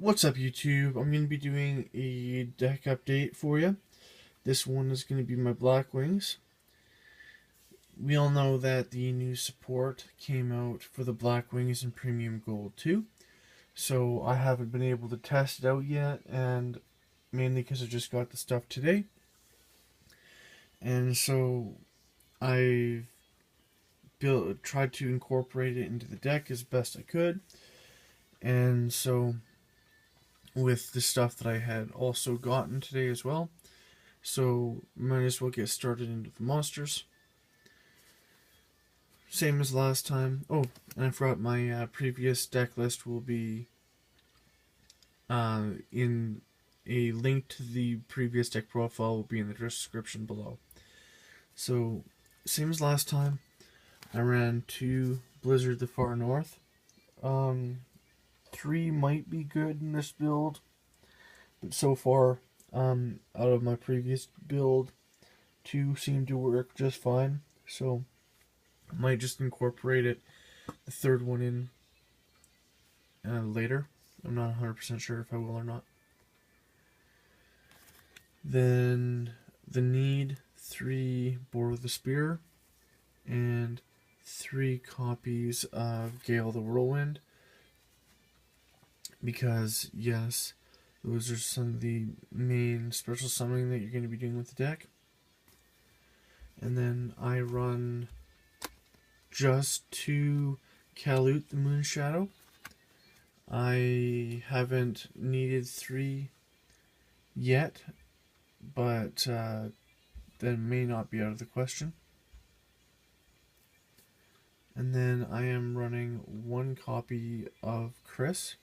What's up, YouTube? I'm going to be doing a deck update for you. This one is going to be my blackwings. We all know that the new support came out for the blackwings in Premium Gold 2. So I haven't been able to test it out yet, and mainly because I just got the stuff today. And so I tried to incorporate it into the deck as best I could. And so with the stuff that I had also gotten today as well. So might as well get started into the monsters. Same as last time. Oh, and I forgot my previous deck list will be in a link to the previous deck profile will be in the description below. So same as last time. I ran 2 Blizzard the Far North. 3 might be good in this build, but so far, out of my previous build, 2 seem to work just fine. So I might just incorporate the third one in later. I'm not 100% sure if I will or not. Then the need 3 Bore the Spear and 3 copies of Gale the Whirlwind, because yes, those are some of the main special summoning that you're going to be doing with the deck. And then I run just 2 Kalute the Moon Shadow. I haven't needed 3 yet, but that may not be out of the question. And then I am running 1 copy of Chris,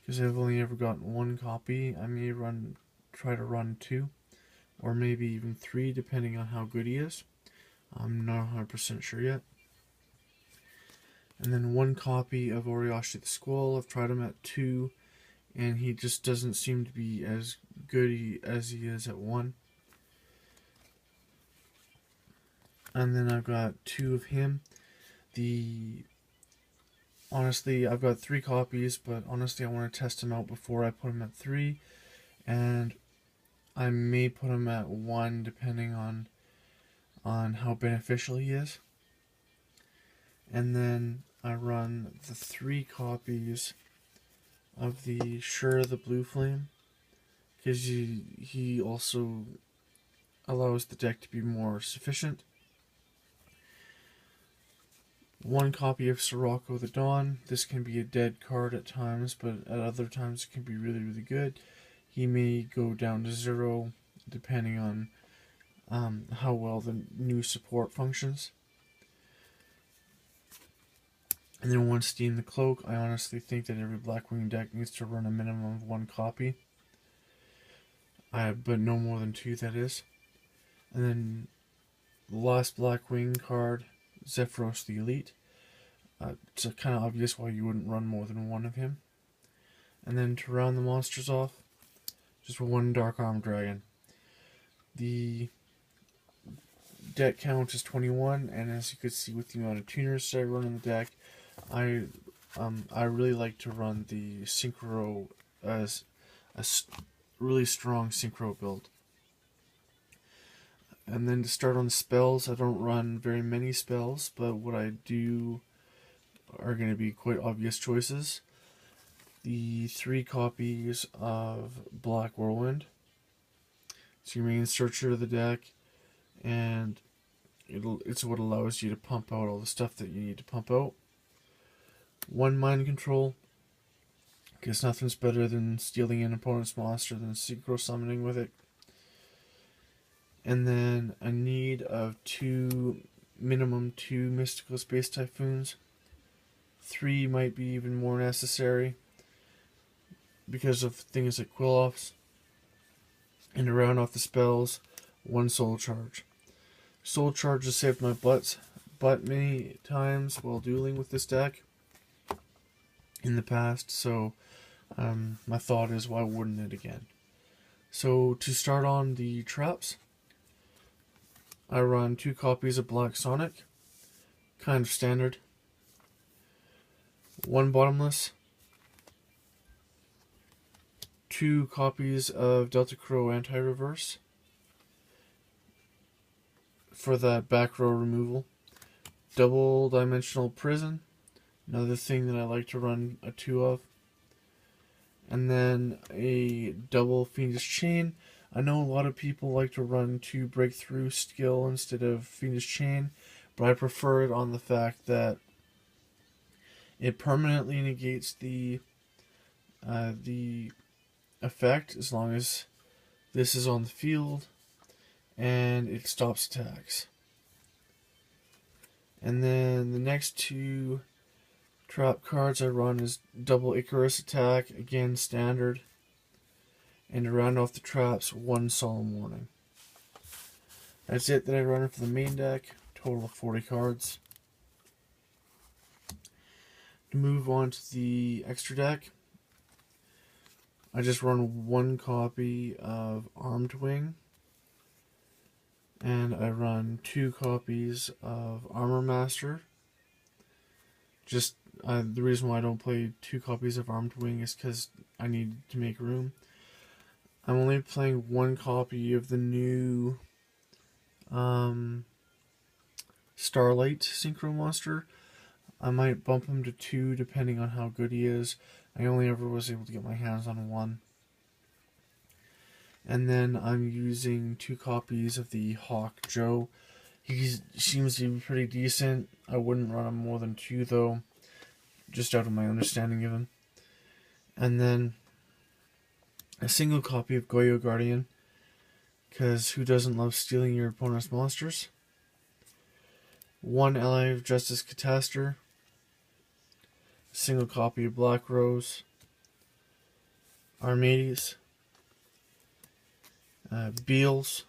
because I've only ever gotten 1 copy. I may try to run 2, or maybe even 3, depending on how good he is. I'm not 100% sure yet. And then 1 copy of Oriashi the Squall. I've tried him at 2, and he just doesn't seem to be as good as he is at 1. And then I've got 2 of him. Honestly, I've got 3 copies, but honestly I want to test him out before I put him at 3. And I may put him at 1 depending on how beneficial he is. And then I run the 3 copies of the Sure the Blue Flame, because he also allows the deck to be more sufficient. 1 copy of Sirocco the Dawn. This can be a dead card at times, but at other times it can be really, really good. He may go down to 0 depending on how well the new support functions. And then 1 Steam the Cloak. I honestly think that every Blackwing deck needs to run a minimum of 1 copy. But no more than 2, that is. And then the last Blackwing card, Zephyros the Elite. It's kind of obvious why you wouldn't run more than 1 of him. And then to round the monsters off, just 1 Dark Arm Dragon. The deck count is 21, and as you could see with the amount of tuners that I run in the deck, I really like to run the Synchro as a really strong Synchro build. And then to start on the spells, I don't run very many spells, but what I do are going to be quite obvious choices. The 3 copies of Black Whirlwind. It's your main searcher of the deck, and it's what allows you to pump out all the stuff that you need to pump out. 1 Mind Control, because nothing's better than stealing an opponent's monster than synchro summoning with it. And then a need of minimum 2 Mystical Space Typhoons. 3 might be even more necessary because of things like Quill-Offs. And to round off the spells, 1 Soul Charge. Soul Charge has saved my butt many times while dueling with this deck in the past, so my thought is, why wouldn't it again? So to start on the traps, I run 2 copies of Black Sonic, kind of standard. 1 Bottomless, 2 copies of Delta Crow Anti-Reverse for that back row removal. Double Dimensional Prison, another thing that I like to run a 2 of. And then a double Fiendish Chain. I know a lot of people like to run 2 Breakthrough Skill instead of Fiendish Chain, but I prefer it on the fact that it permanently negates the effect as long as this is on the field, and it stops attacks. And then the next 2 trap cards I run is double Icarus Attack, again standard, and to round off the traps, 1 Solemn Warning. That's it that I run for the main deck, total of 40 cards. To move on to the extra deck, I just run 1 copy of Armed Wing, and I run 2 copies of Armor Master. Just the reason why I don't play 2 copies of Armed Wing is because I need to make room. I'm only playing 1 copy of the new Starlight Synchro Monster. I might bump him to 2 depending on how good he is. I only ever was able to get my hands on 1. And then I'm using 2 copies of the Hawk Joe. He seems to be pretty decent. I wouldn't run him more than 2 though, just out of my understanding of him. And then a single copy of Goyo Guardian, because who doesn't love stealing your opponent's monsters? 1 Ally of Justice Cataster, a single copy of Black Rose, Armades, Beals,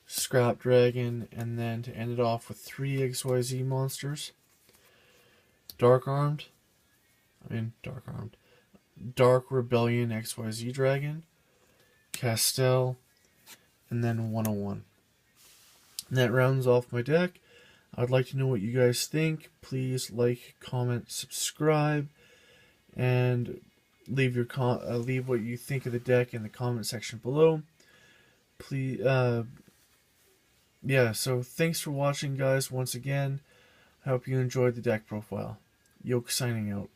Scrap Dragon, and then to end it off with 3 XYZ monsters. Dark Rebellion XYZ Dragon, Castell, and then 101. And that rounds off my deck. I'd like to know what you guys think. Please like, comment, subscribe, and leave your leave what you think of the deck in the comment section below. Please, yeah. So thanks for watching, guys. Once again, I hope you enjoyed the deck profile. Yoke signing out.